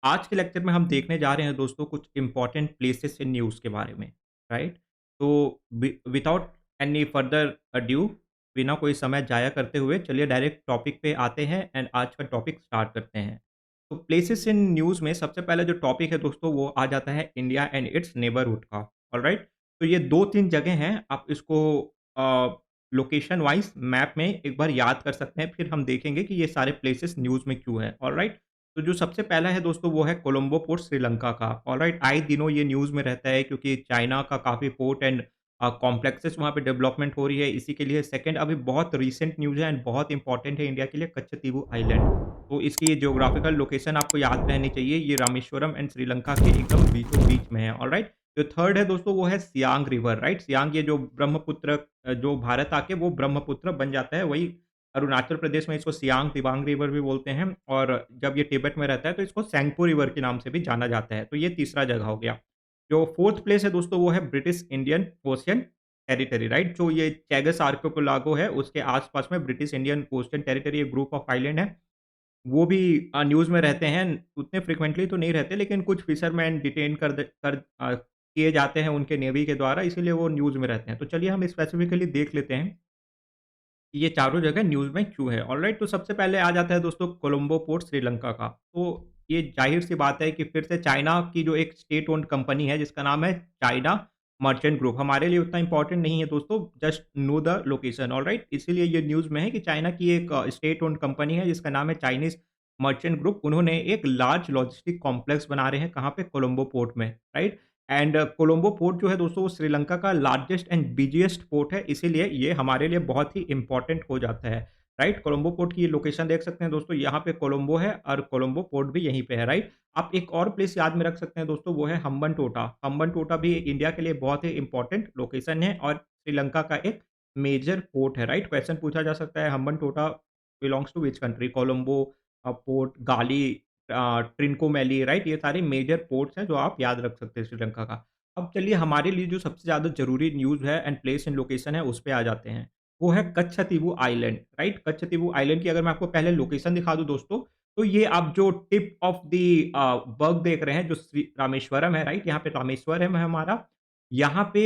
आज के लेक्चर में हम देखने जा रहे हैं दोस्तों कुछ इम्पोर्टेंट प्लेसेस इन न्यूज़ के बारे में, राइट? तो विदाउट एनी फर्दर अड्यू, बिना कोई समय जाया करते हुए चलिए डायरेक्ट टॉपिक पे आते हैं एंड आज का टॉपिक स्टार्ट करते हैं। तो प्लेसेस इन न्यूज़ में सबसे पहले जो टॉपिक है दोस्तों वो आ जाता है इंडिया एंड इट्स नेबरहुड का, ऑलराइट? तो ये 2-3 जगह हैं, आप इसको लोकेशन वाइज़ मैप में एक बार याद कर सकते हैं, फिर हम देखेंगे कि ये सारे प्लेसेस न्यूज़ में क्यों हैं, ऑलराइट? तो जो सबसे पहला है दोस्तों वो है कोलंबो पोर्ट श्रीलंका का। ऑलराइट, आए दिनों ये न्यूज़ में रहता है क्योंकि चाइना का काफ़ी पोर्ट एंड कॉम्प्लेक्सेस वहाँ पे डेवलपमेंट हो रही है, इसी के लिए। सेकंड, अभी बहुत रीसेंट न्यूज़ है एंड बहुत इंपॉर्टेंट है इंडिया के लिए, कच्चतीवू आइलैंड। तो इसकी ये ज्योग्राफिकल लोकेशन आपको याद रहनी चाहिए, ये रामेश्वरम एंड श्रीलंका के एकदम बीचों-बीच में है, ऑलराइट। जो थर्ड है दोस्तों वो है सियांग रिवर, राइट? सियांग, ये जो ब्रह्मपुत्र जो भारत आके वो ब्रह्मपुत्र बन जाता है, वही अरुणाचल प्रदेश में इसको सियांग दिबांग रिवर भी बोलते हैं, और जब ये तिब्बत में रहता है तो इसको सेंगपो रिवर के नाम से भी जाना जाता है। तो ये तीसरा जगह हो गया। जो फोर्थ प्लेस है दोस्तों वो है British Indian ocean territory, right? जो ये चैगस आर्किपेलागो है उसके आस-पास में ब्रिटिश इंडियन ओशियन टेरिटरी एक ग्रुप ऑफ आइलैंड है। वो भी न्यूज़ में रहते हैं, उतने फ्रीक्वेंटली तो नहीं रहते, लेकिन कुछ फिशरमैन डिटेन किए जाते हैं उनके नेवी के द्वारा, इसीलिए वो न्यूज़ में रहते हैं। तो चलिए हम स्पेसिफिकली देख लेते हैं ये चारों जगह न्यूज़ में क्यों है। ऑलराइट, तो सबसे पहले आ जाता है दोस्तों कोलंबो पोर्ट श्रीलंका का। तो ये ज़ाहिर-सी बात है कि फिर से चाइना की जो एक स्टेट ओन्ड कंपनी है जिसका नाम है चाइना मर्चेंट ग्रुप, हमारे लिए उतना इम्पोर्टेंट नहीं है दोस्तों, just know the location, alright. इसीलिए ये न्यूज़ में है कि चाइना की एक स्टेट ओन्ड कंपनी है जिसका नाम है चाइनीज़ मर्चेंट ग्रुप। उन्होंने एक लार्ज लॉजिस्टिक कॉम्प्लेक्स बना रहे हैं, कहाँ पे? कोलंबो पोर्ट में, राइट? एंड कोलंबो पोर्ट जो है दोस्तों वो श्रीलंका का लार्जेस्ट एंड बिज़ीएस्ट पोर्ट है, इसीलिए ये हमारे लिए बहुत ही इम्पोर्टेंट हो जाता है, राइट? कोलंबो पोर्ट की ये लोकेशन देख सकते हैं दोस्तों, यहाँ पे कोलंबो है और कोलंबो पोर्ट भी यहीं पे है, राइट? आप एक और प्लेस याद में रख सकते हैं दोस्तों, वो है हम्बनटोटा। हम्बनटोटा भी इंडिया के लिए बहुत ही इम्पोर्टेंट लोकेशन है और श्रीलंका का एक मेजर पोर्ट है, राइट? क्वेश्चन पूछा जा सकता है, Hambantota belongs to which country? Colombo port, Galle, Trincomalee, right? ये सारे मेजर पोर्ट्स हैं जो आप याद रख सकते हैं श्रीलंका का। अब चलिए हमारे लिए जो सबसे ज़्यादा ज़रूरी न्यूज़ है एंड प्लेस एंड लोकेशन है उस पे आ जाते हैं। वो है कच्छतीवू आइलैंड, राइट? कच्छतीवू आइलैंड की अगर मैं आपको पहले लोकेशन दिखा दूँ दोस्तों, तो ये आप जो टिप ऑफ द बर्ग देख रहे हैं जो श्री रामेश्वरम है, राइट? यहाँ पे रामेश्वरम है हमारा। यहाँ पे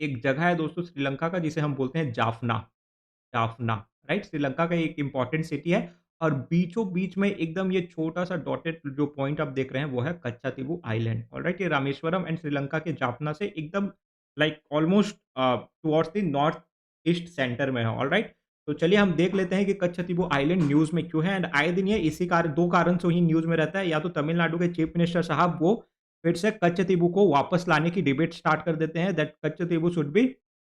एक जगह है दोस्तों श्रीलंका का जिसे हम बोलते हैं जाफना। जाफना, राइट? श्रीलंका का एक इम्पोर्टेंट सिटी है और बीचों-बीच में एकदम ये छोटा-सा डॉटेड जो पॉइंट आप देख रहे हैं वो है कच्छातीवू आइलैंड, ऑलराइट? ये रामेश्वरम एंड श्रीलंका के जाफना से एकदम like almost towards the north east centre में है, ऑलराइट? तो चलिए हम देख लेते हैं कि कच्छातीवू आइलैंड न्यूज़ में क्यों है एंड आए दिन ये इसी कारण 2 कारण से ही न्यूज़ में रहता है। या तो तमिलनाडु के चीफ मिनिस्टर साहब वो फिर से कच्छातीवू को वापस लाने की डिबेट स्टार्ट कर देते हैं that Katchatheevu should be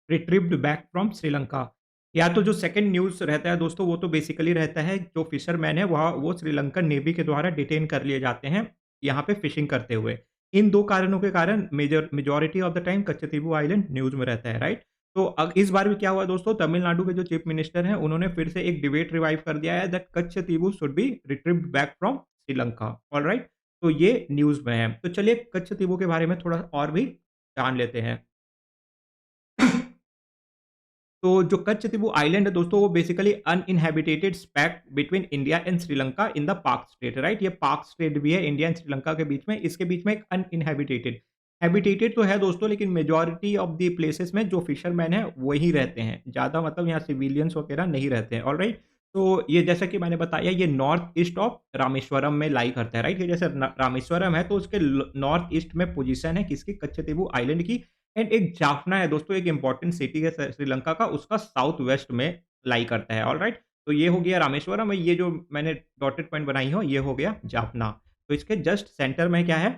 retrieved back from Sri Lanka. या तो जो सेकंड न्यूज़ रहता है दोस्तों, वो तो बेसिकली रहता है जो फिशरमैन है वहाँ वो श्रीलंकन नेवी के द्वारा डिटेन कर लिए जाते हैं, यहाँ पे फिशिंग करते हुए। इन 2 कारणों के कारण majority of the time Katchatheevu island news में रहता है, राइट? तो इस बार भी क्या हुआ दोस्तों, तमिलनाडु के जो चीफ मिनिस्टर हैं, उन्होंने फिर से एक डिबेट रिवाइव कर दिया है that Katchatheevu should be retrieved back from Sri Lanka, alright? तो ये न्यूज़ में है। तो चलिए कच्छतीवू के बारे में थोड़ा और भी जान लेते हैं। तो जो कच्छतीवू आइलैंड है दोस्तों, वो basically uninhabited speck between India and Sri Lanka in the Palk strait, right? ये पाक स्टेट भी है इंडिया एंड श्रीलंका के बीच में, इसके बीच में एक अनइन्हेबिटेटेड, हैबिटेटेड तो है दोस्तों, लेकिन मेजॉरिटी ऑफ द प्लेसेस में जो फिशरमैन है वही रहते हैं, ज़्यादा मतलब यहाँ सिविलियंस वगैरह नहीं रहते हैं, ऑलराइट? तो ये जैसा कि मैंने बताया, ये नॉर्थ ईस्ट ऑफ रामेश्वरम में लाई करता है, राइट? ये जैसे रामेश्वरम है तो उसके नॉर्थ ईस्ट में पोजीशन है किसकी? कच्छतीवू आइलैंड की। एंड एक जाफना है दोस्तों, एक इम्पोर्टेंट सिटी है श्रीलंका का, उसका साउथ वेस्ट में लाई करता है, ऑलराइट? तो ये हो गया रामेश्वरम, ये जो मैंने डॉटेड पॉइंट बनाई हो ये हो गया जाफना। तो इसके जस्ट सेंटर में क्या है?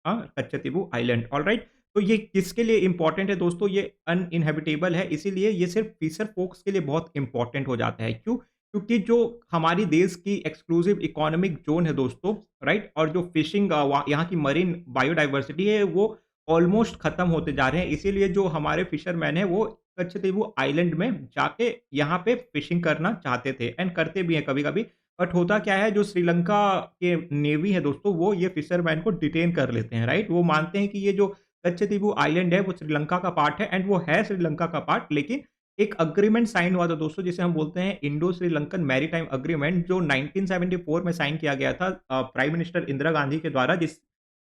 कच्छतीवू आइलैंड, ऑलराइट? तो ये किसके लिए इम्पोर्टेंट है दोस्तों? ये अनइनहेबिटेबल है, इसीलिए ये सिर्फ फिशर फोक्स के लिए बहुत इम्पोर्टेंट हो जाता है। क्यों? क्योंकि जो हमारी देश की एक्सक्लूसिव इकोनॉमिक जोन है दोस्तों, राइट? और जो फिशिंग यहाँ की मरीन बायोडायवर्सिटी है वो ऑलमोस्ट खत्म होते जा रहे हैं, इसीलिए जो हमारे फिशरमैन हैं वो कच्छतीवू आइलैंड में जाके यहाँ पे फिशिंग करना चाहते थे एंड करते भी हैं कभी-कभी। बट होता क्या है, जो श्रीलंका के नेवी है दोस्तों, वो ये फिशरमैन को डिटेन कर लेते हैं, राइट? वो मानते हैं कि ये जो कच्छतीवू आइलैंड है वो श्रीलंका का पार्ट है एंड वो है श्रीलंका का पार्ट, लेकिन एक एग्रीमेंट साइन हुआ था दोस्तों, जिसे हम बोलते हैं इंडो श्रीलंकन मैरीटाइम एग्रीमेंट, जो 1974 में साइन किया गया था प्राइम मिनिस्टर इंदिरा गांधी के द्वारा। जिस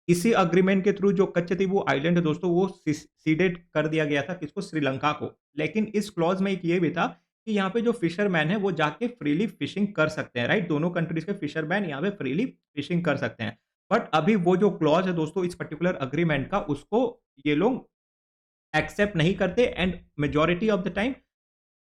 इसी एग्रीमेंट के थ्रू जो कच्चतीबू आइलैंड है दोस्तों, वो सीडेड कर दिया गया था किसको, श्रीलंका को। लेकिन इस क्लॉज में एक ये भी था कि यहाँ पे जो फिशरमैन है वो जाके फ्रीली फिशिंग कर सकते हैं, राइट। दोनों कंट्रीज के फिशरमैन यहाँ पे फ्रीली फिशिंग कर सकते हैं। बट अभी वो जो क्लॉज है दोस्तों इस पर्टिकुलर एग्रीमेंट का, उसको ये लोग एक्सेप्ट नहीं करते, and majority of the time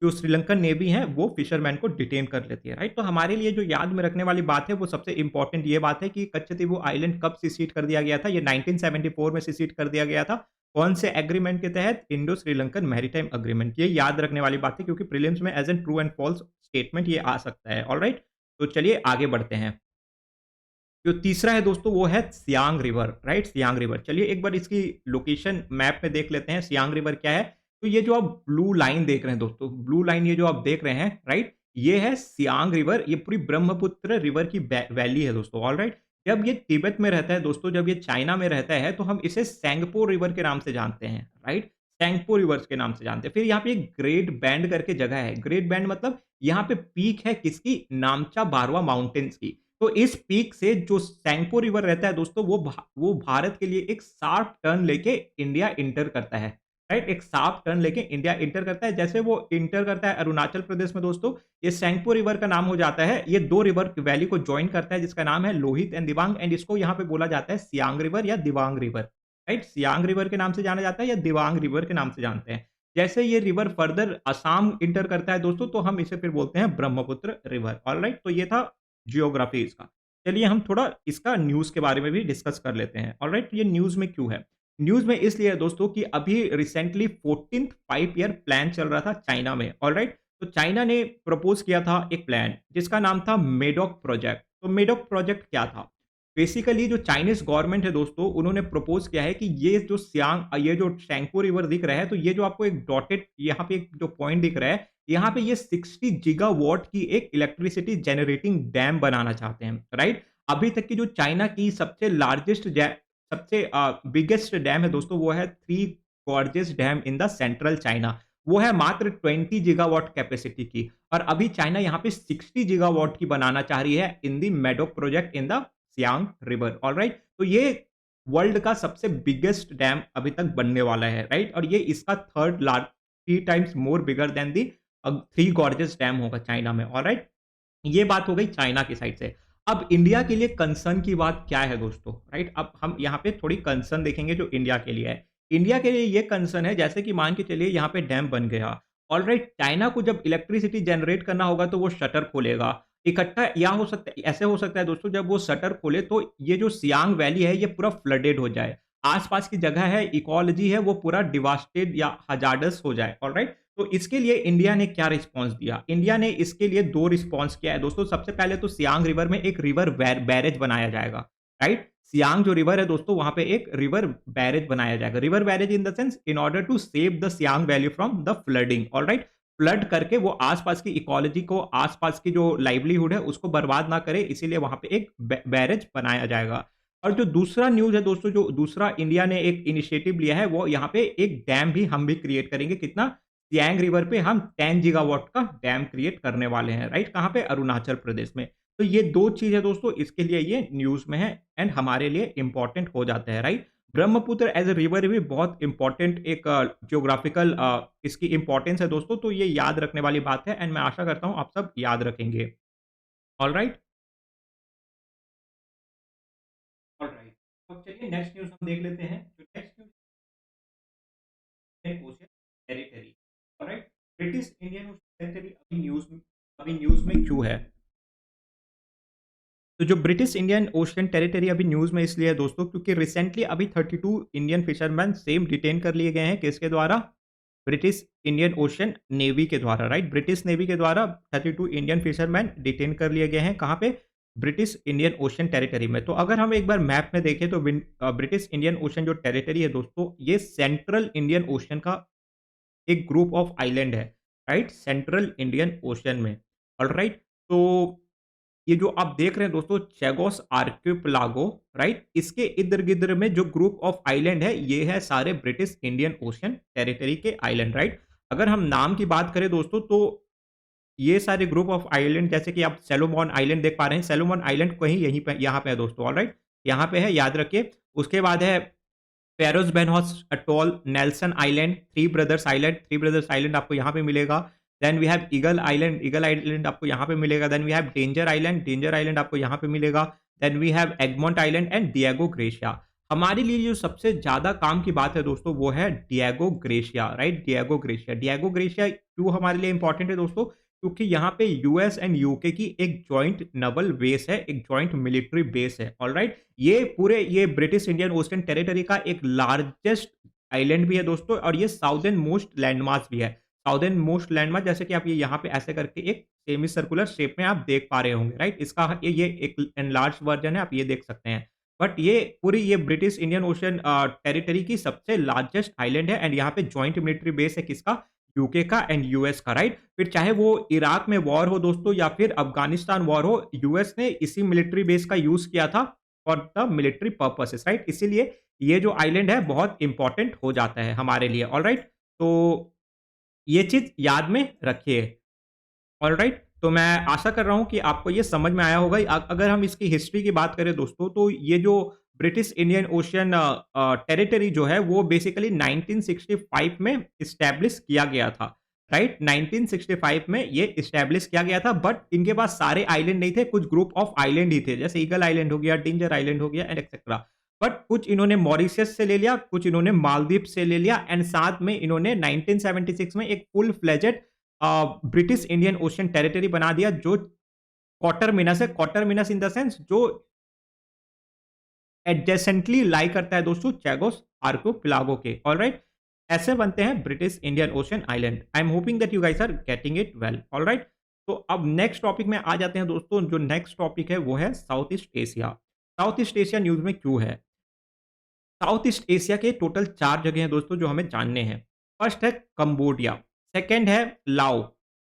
जो श्रीलंकन नेवी है वो फिशरमैन को डिटेन कर लेती है, राइट। तो हमारे लिए जो याद में रखने वाली बात है वो सबसे इंपॉर्टेंट ये बात है कि कच्चतीबू आइलैंड कब सिसीड कर दिया गया था। ये 1974 में सिसीड कर दिया गया था। कौन से एग्रीमेंट के तहत? Indo Sri Lankan maritime agreement. ये याद रखने वाली बात है क्योंकि प्रीलिम्स में as an true and false statement ये आ सकता है। ऑलराइट, तो चलिए आगे बढ़ते हैं। जो तीसरा है दोस्तों वो है Siang river, right. Siang river, चलिए एक बार इसकी लोकेशन मैप में देख लेते हैं। सियांग रिवर क्या है? तो ये जो आप ब्लू लाइन देख रहे हैं दोस्तों, ब्लू लाइन ये जो आप देख रहे हैं, राइट, ये है सियांग रिवर। ये पूरी ब्रह्मपुत्र रिवर की वैली है दोस्तों। ऑल राइट, जब ये तिब्बत में रहता है दोस्तों, जब ये चाइना में रहता है, तो हम इसे सेंगपो रिवर के नाम से जानते हैं, राइट। सेंगपो रिवर्स के नाम से जानते हैं। फिर यहाँ पे एक ग्रेट बैंड करके जगह है। ग्रेट बैंड मतलब यहाँ पे पीक है किसकी? नामचा बारवा माउंटेन्स की। तो इस पीक से जो सैंगपो रिवर रहता है दोस्तों, वो भारत के लिए एक शार्प टर्न लेके इंडिया इंटर करता है, राइट। एक शार्प टर्न लेके इंडिया इंटर करता है। जैसे वो इंटर करता है अरुणाचल प्रदेश में दोस्तों, ये सैंगपो रिवर का नाम हो जाता है। ये दो रिवर वैली को ज्वाइन करता है जिसका नाम है लोहित एंड दिबांग, एंड इसको यहाँ पे बोला जाता है सियांग रिवर या Dibang river, right. Siang river के नाम से जाना जाता है या दिबांग रिवर के नाम से जानते हैं। जैसे ये रिवर फर्दर असम इंटर करता है दोस्तों, तो हम इसे फिर बोलते हैं ब्रह्मपुत्र रिवर। ऑलराइट, तो ये था जियोग्राफी इसका। चलिए हम थोड़ा इसका न्यूज़ के बारे में भी डिस्कस कर लेते हैं। ऑलराइट, ये न्यूज़ में क्यों है? न्यूज़ में इसलिए है दोस्तों कि अभी रिसेंटली 14th 5 ईयर प्लान चल रहा था चाइना में। ऑलराइट, तो चाइना ने प्रपोज किया था एक प्लान जिसका नाम था मेडॉक प्रोजेक्ट। तो मेडॉक प्रोजेक्ट क्या था? बेसिकली जो चाइनीज गवर्नमेंट है दोस्तों, उन्होंने प्रपोज किया है कि ये जो शैंगपो रिवर दिख रहा है, तो ये जो आपको एक डॉटेड यहाँ पे एक जो पॉइंट दिख रहा है, यहाँ पे ये 60 गीगावाट की एक इलेक्ट्रिसिटी जनरेटिंग डैम बनाना चाहते हैं, राइट। अभी तक की जो चाइना की सबसे बिगेस्ट डैम है दोस्तों, वो है three Gorges dam in the central China. वो है मात्र 20 गीगावाट कैपेसिटी की, और अभी चाइना यहाँ पे 60 गीगावाट की बनाना चाह रही है in the Medog project in the Siang river. Alright, तो ये वर्ल्ड का सबसे बिगेस्ट डैम अभी तक बनने वाला है, राइट। और ये इसका third large, 3 times more bigger than the Three Gorges dam होगा चाइना में। ऑलराइट, ये बात हो गई चाइना की साइड से। अब इंडिया के लिए कंसर्न की बात क्या है दोस्तों, राइट। अब हम यहाँ पे थोड़ी कंसर्न देखेंगे जो इंडिया के लिए है। इंडिया के लिए ये कंसर्न है, जैसे कि मान के चलिए यहाँ पे डैम बन गया। ऑलराइट, चाइना को जब इलेक्ट्रिसिटी जनरेट करना होगा तो वो शटर खोलेगा इकट्ठा, या हो सकता है ऐसे हो सकता है दोस्तों, जब वो शटर खोले तो ये जो सियांग वैली है ये पूरा फ्लडेड हो जाए, आसपास की जगह है, इकोलॉजी है, वो पूरा डिवास्टेड या हजार्डस हो जाए। ऑलराइट, तो इसके लिए इंडिया ने क्या रिस्पॉन्स दिया? इंडिया ने इसके लिए 2 रिस्पॉन्स किया है दोस्तों। सबसे पहले तो सियांग रिवर में एक रिवर बैरेज बनाया जाएगा, राइट। सियांग जो रिवर है दोस्तों, वहां पे एक रिवर बैरेज बनाया जाएगा। River barrage in the sense in order to save the Siang valley from the flooding. Alright, flood करके वो आसपास की इकोलॉजी को, आसपास की जो लाइवलीहुड है उसको बर्बाद ना करे, इसीलिए वहां पे एक बैरेज बनाया जाएगा। और जो दूसरा न्यूज़ है दोस्तों, जो दूसरा इंडिया ने एक इनिशिएटिव लिया है, वो यहाँ पे एक डैम भी हम भी क्रिएट करेंगे। कितना? सियांग रिवर पे हम 10 गीगावाट का डैम क्रिएट करने वाले हैं, राइट। कहाँ पे? अरुणाचल प्रदेश में। तो ये 2 चीज़ है दोस्तों, इसके लिए ये न्यूज़ में है एंड हमारे लिए इंपॉर्टेंट हो जाता है, right. Brahmaputra as a river भी बहुत इंपॉर्टेंट एक ज्योग्राफिकल इसकी इंपॉर्टेंस है दोस्तों, तो ये याद रखने वाली बात है एंड मैं आशा करता हूँ आप सब याद रखेंगे। ऑलराइट? ऑलराइट। अब चलिए नेक्स्ट न्यूज़ हम देख लेते हैं। जो नेक्स्ट न्यूज़ है ocean territory. Alright? British Indian ocean territory अभी न्यूज़ में क्यों है? तो जो ब्रिटिश इंडियन ओशियन टेरिटरी अभी न्यूज़ में इसलिए है दोस्तों, क्योंकि रिसेंटली अभी 32 इंडियन फिशरमैन सेम डिटेन कर लिए गए हैं। किसके द्वारा? ब्रिटिश इंडियन ओशियन नेवी के द्वारा, राइट। ब्रिटिश नेवी के द्वारा 32 इंडियन फिशरमैन डिटेन कर लिए गए हैं। कहाँ पे? ब्रिटिश इंडियन ओशियन टेरिटरी में। तो अगर हम एक बार मैप में देखें तो ब्रिटिश इंडियन ओशियन जो टेरिटरी है दोस्तों, ये सेंट्रल इंडियन ओशियन का एक ग्रुप ऑफ आइलैंड है, राइट, सेंट्रल इंडियन ओशियन में। ऑलराइट, तो ये जो आप देख रहे हैं दोस्तों, चैगोस आर्किपेलागो, राइट, इसके इर्द-गिर्द में जो ग्रुप ऑफ आइलैंड है, ये है सारे ब्रिटिश इंडियन ओशियन टेरिटरी के आइलैंड, राइट। अगर हम नाम की बात करें दोस्तों, तो ये सारे ग्रुप ऑफ आइलैंड, जैसे कि आप सैलोमॉन आइलैंड देख पा रहे हैं, सैलोमॉन आइलैंड कहीं यहीं पे यहाँ पे है दोस्तों, ऑलराइट? यहाँ पे है, याद रखिए। उसके बाद है Peros Banhos atoll, Nelson island, Three Brothers island आपको यहाँ पे मिलेगा। Then we have Eagle island आपको यहाँ पे मिलेगा। Then we have Danger island आपको यहाँ पे मिलेगा। Then we have Egmont island and Diego Garcia. हमारे लिए जो सबसे ज़्यादा काम की बात है दोस्तों, वो है Diego gratia, right? Diego gratia क्यों हमारे लिए इंपॉर्टेंट है दोस्तों? क्योंकि यहाँ पे यूएस एंड यूके की एक जॉइंट नवल बेस है, एक जॉइंट मिलिट्री बेस है, ऑलराइट? ये ब्रिटिश इंडियन ओशियन टेरिटरी का एक लार्जेस्ट आइलैंड भी है दोस्तों, और ये साउदर्न मोस्ट लैंडमास भी है। साउदर्न मोस्ट लैंडमास, जैसे कि आप ये यहाँ पे ऐसे करके एक सेमी सर्कुलर शेप में आप देख पा रहे होंगे, राइट? इसका ये एक एनलार्ज वर्जन है, आप ये देख सकते हैं। बट ये ब्रिटिश इंडियन ओशियन टेरिटरी की सबसे लार्जेस्ट आइलैंड है, एंड यहाँ पे जॉइंट मिलिट्री बेस है किसका? यूके का एंड यूएस का, राइट? फिर चाहे वो इराक में वॉर हो दोस्तों, या फिर अफगानिस्तान वॉर हो, यूएस ने इसी मिलिट्री बेस का यूज किया था for the military purposes, right? इसीलिए ये जो आइलैंड है बहुत इंपॉर्टेंट हो जाता है हमारे लिए, ऑलराइट? तो ये चीज याद में रखिए। ऑलराइट, तो मैं आशा कर रहा हूँ कि आपको ये समझ में आया होगा। अगर हम इसकी हिस्ट्री की बात करें दोस्तों, तो ये जो ब्रिटिश इंडियन ओशियन टेरिटरी जो है, वो बेसिकली 1965 में इस्टेब्लिश किया गया था, राइट? 1965 में ये इस्टेब्लिश किया गया था, बट इनके पास सारे आइलैंड नहीं थे, कुछ ग्रुप ऑफ आइलैंड ही थे, जैसे ईगल आइलैंड हो गया, डेंजर आइलैंड हो गया एंड एक्सेट्रा। बट कुछ इन्होंने मॉरिशस से ले लिया, कुछ इन्होंने मालदीव से ले लिया, एंड साथ में इन्होंने 1976 में एक full fledged British Indian ocean territory बना दिया, जो क्वार्टरमिनस है। क्वार्टरमिनस इन द सेंस जो एडजेसेंटली लाई करता है दोस्तों चैगोस आर्कोपिलागो के, ऑलराइट? ऐसे बनते हैं British Indian Ocean Island. I am hoping that you guys are getting it well, alright? तो अब नेक्स्ट टॉपिक में आ जाते हैं दोस्तों। जो नेक्स्ट टॉपिक है वो है south east Asia. South east Asia news में क्यों है? साउथ ईस्ट एशिया के टोटल 4 जगह हैं दोस्तों जो हमें जानने हैं। फर्स्ट है कंबोडिया, सेकंड है लाओ,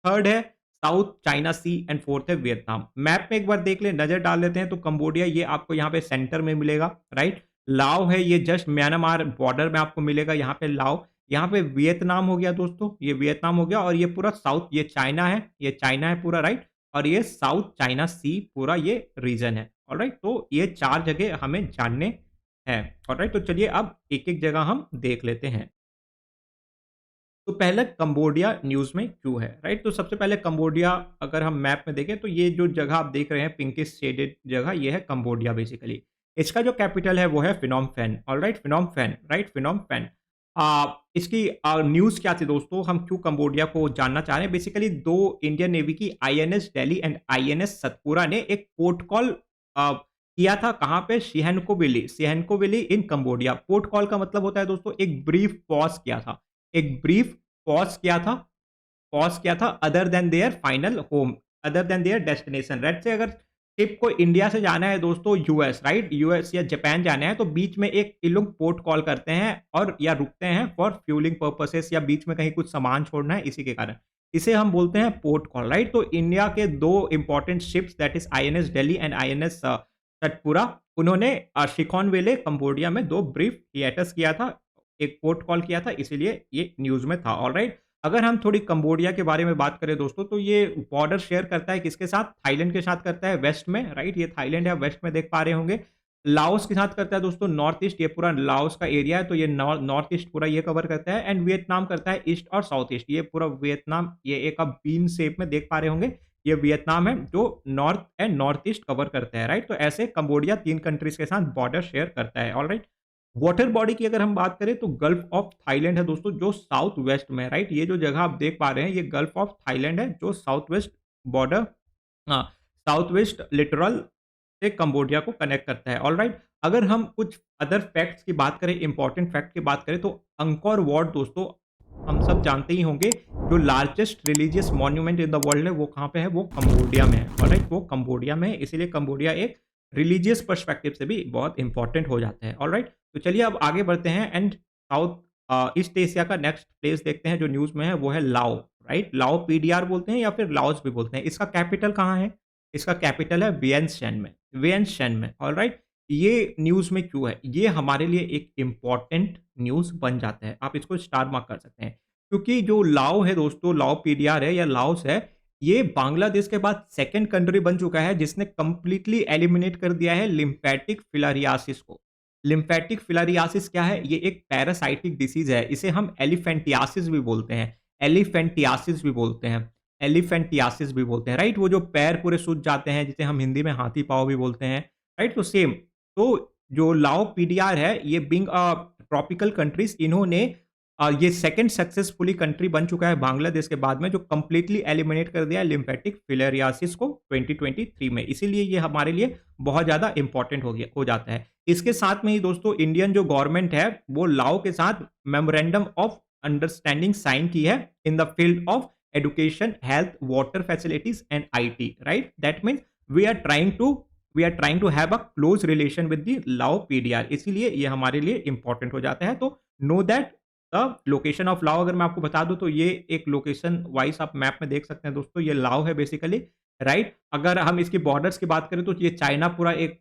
थर्ड है South China Sea, and fourth है वियतनाम। मैप में एक बार देख लें, नज़र डाल लेते हैं, तो कंबोडिया ये आपको यहाँ पे सेंटर में मिलेगा, राइट? लाओ है ये जस्ट म्यांमार बॉर्डर में आपको मिलेगा, यहाँ पे लाओ। यहाँ पे वियतनाम हो गया दोस्तों, ये वियतनाम हो गया, और ये पूरा साउथ, ये चाइना है, ये चाइना है पूरा, राइट? और ये साउथ चाइना सी पूरा ये रीजन है, ऑलराइट? तो ये 4 जगह हमें जानने है। ऑलराइट, तो चलिए अब एक-एक जगह हम देख लेते हैं। तो पहले कंबोडिया न्यूज़ में क्यों है, राइट? तो सबसे पहले कंबोडिया, अगर हम मैप में देखें, तो ये जो जगह आप देख रहे हैं पिंकिश शेडेड जगह, ये है कंबोडिया बेसिकली। इसका जो कैपिटल है वो है Phnom Penh, alright? Phnom Penh, right? Phnom Penh. इसकी न्यूज़ क्या थी दोस्तों, हम क्यों कंबोडिया को जानना चाह रहे हैं? बेसिकली 2 इंडियन नेवी की INS Delhi and INS Satpura ने एक पोर्ट कॉल किया था, कहाँ पे? सिहनकोविली इन कंबोडिया। पोर्ट कॉल का मतलब होता है दोस्तों एक ब्रीफ पॉज़ किया था। एक ब्रीफ पॉज़ किया था other than there final home, other than there destination. Let's say अगर शिप को इंडिया से जाना है दोस्तों यूएस, राइट? यूएस या जापान जाना है, तो बीच में एक ये लोग पोर्ट कॉल करते हैं और या रुकते हैं फॉर फ्यूलिंग पर्पसेस, या बीच में कहीं कुछ सामान छोड़ना है, इसी के कारण। इसे हम बोलते हैं पोर्ट कॉल, राइट? तो इंडिया के 2 important ships, that is INS Delhi and INS Satpura, उन्होंने शिकॉनवेले कंबोडिया में 2 ब्रीफ हिएटस किया था, एक पोर्ट कॉल किया था, इसीलिए ये न्यूज़ में था, ऑलराइट? अगर हम थोड़ी कंबोडिया के बारे में बात करें दोस्तों, तो ये बॉर्डर शेयर करता है किसके साथ? थाईलैंड के साथ करता है वेस्ट में, राइट? ये थाईलैंड है, वेस्ट में देख पा रहे होंगे। लाओस के साथ करता है दोस्तों नॉर्थ ईस्ट, ये पूरा लाओस का एरिया है, तो ये नॉर्थ ईस्ट पूरा ये कवर करता है, एंड वियतनाम करता है ईस्ट और साउथ ईस्ट, ये पूरा वियतनाम, ये एक आप बीन शेप में देख पा रहे होंगे, ये वियतनाम है जो north and north east cover करता है, राइट? तो ऐसे कंबोडिया 3 कंट्रीज के साथ बॉर्डर शेयर करता है, ऑलराइट? वाटर बॉडी की अगर हम बात करें, तो गल्फ ऑफ थाईलैंड है दोस्तों, जो साउथ वेस्ट में है, राइट? ये जो जगह आप देख पा रहे हैं, ये गल्फ ऑफ थाईलैंड है, जो साउथ वेस्ट बॉर्डर, हाँ, साउथ वेस्ट लिटरल से कंबोडिया को कनेक्ट करता है, ऑलराइट? अगर हम कुछ अदर फैक्ट्स की बात करें, इंपॉर्टेंट फैक्ट की बात करें, तो अंकोर वाट दोस्तों हम सब जानते ही होंगे, जो largest religious monument in the world है, वो कहाँ पे है? वो कंबोडिया में है, ऑलराइट? वो कंबोडिया में है, इसीलिए कंबोडिया एक रिलीजियस पर्सपेक्टिव से भी बहुत इंपॉर्टेंट हो जाता है, ऑलराइट? तो चलिए अब आगे बढ़ते हैं, एंड साउथ ईस्ट एशिया का नेक्स्ट प्लेस देखते हैं जो न्यूज़ में है, वो है लाओ, राइट? लाओ पीडीआर बोलते हैं या फिर लाओस भी बोलते हैं। इसका कैपिटल कहाँ है? इसका कैपिटल है वियंटशेन में, ऑलराइट? ये न्यूज़ में क्यों है? ये हमारे लिए एक इम्पोर्टेंट न्यूज़ बन जाता है। आप इसको स्टार मार्क कर सकते हैं। क्योंकि जो लाओ है दोस्तों, लाओ पीडीआर है या लाओस है, ये बांग्लादेश के बाद सेकंड कंट्री बन चुका है जिसने कंप्लीटली एलिमिनेट कर दिया है लिम्फेटिक फिलारियासिस को। लिम्फेटिक फिलारियासिस क्या है? ये एक पैरासाइटिक डिसीज है। इसे हम एलिफेंटियासिस भी बोलते हैं। एलिफेंटियासिस भी बोलते हैं। एलिफेंटियासिस भी बोलते हैं, राइट? वो जो पैर पूरे सूज जाते हैं, जिसे हम हिंदी में हाथी पाँव भी बोलते हैं, राइट? तो सेम। तो जो लाओ पीडीआर है, ये बीइंग ट्रॉपिकल कंट्रीज, इन्होंने ये सेकंड सक्सेसफुली कंट्री बन चुका है बांग्लादेश के बाद में, जो कंप्लीटली एलिमिनेट कर दिया लिम्फेटिक फिलेरियासिस को 2023 में। इसीलिए ये हमारे लिए बहुत ज़्यादा इंपॉर्टेंट हो जाता है। इसके साथ में ही दोस्तों इंडियन जो गवर्नमेंट है, वो लाओ के साथ मेमोरेंडम ऑफ अंडरस्टैंडिंग साइन की है in the field of education, health, water facilities and IT, right? That means we are trying to we are trying to have a close relation with the Lao PDR. इसीलिए ये हमारे लिए important हो जाता है। तो know that the location of Lao, अगर मैं आपको बता दूं तो ये एक लोकेशन वाइज आप मैप में देख सकते हैं दोस्तों, ये लाओ है बेसिकली, राइट? अगर हम इसकी बॉर्डर्स की बात करें तो ये चाइना पूरा एक